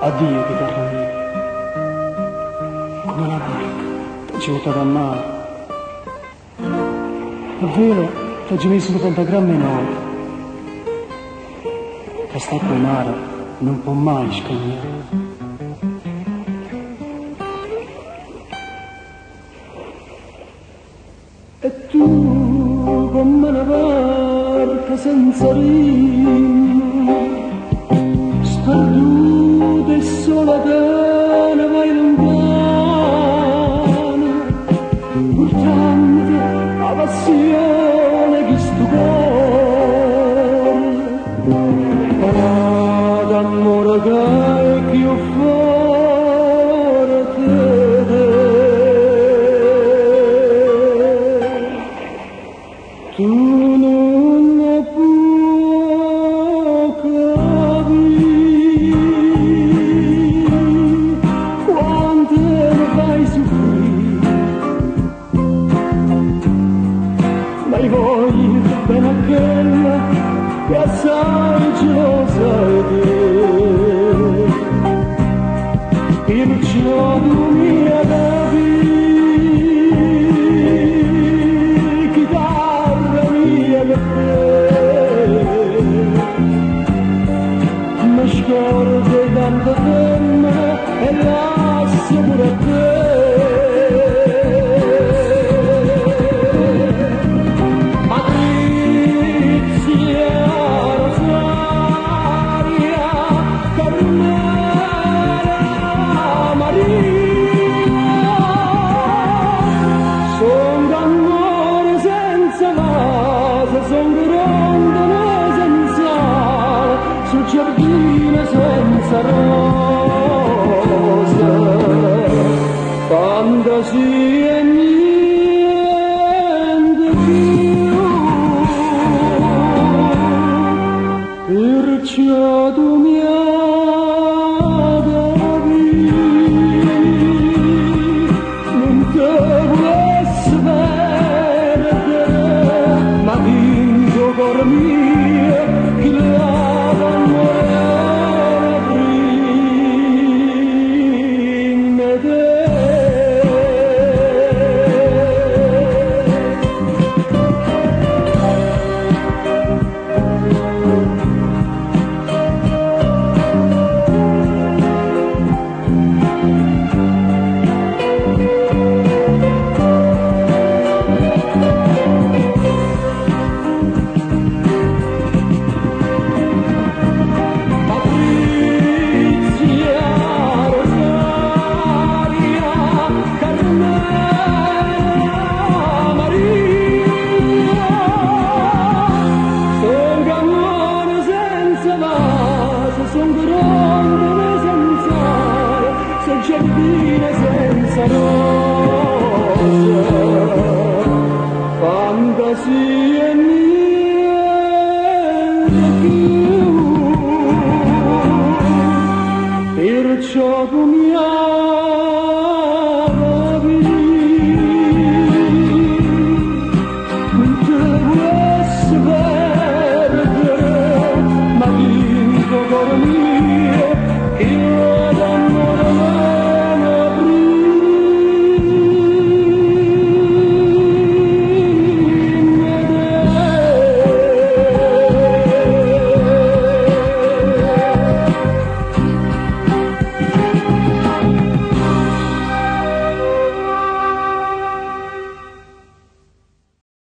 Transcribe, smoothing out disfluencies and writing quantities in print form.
Addio chitarra mia, come una barca, t'ho buttata a mare. È vero, t'ho messo 2 pentagrammi in notte. Quest'acqua amara non può mai scagliare. E tu come una barca senza rima, sperduta e sola te ne vai lontana, portando la passione che sto cuore, d'amore che io fuori te. Tu non puoi capire quanto ne fai soffrire, ma io voglio bene a quella che assai gelosa di te. Io non ci ho mia mi scordo tanto tempo e lascio pure a te. Patrizia Rosaria Carmela Maria, son d'amore senza base, son grondone senza ale, sul giardino senza rosa, fantasia e niente più, perciò tu mi adavi, non te volessi perdere, ma vinco cuore mio che son grondone senza ale, son giardine senza rosa, fantasia e niente più, perciò tu mi ami.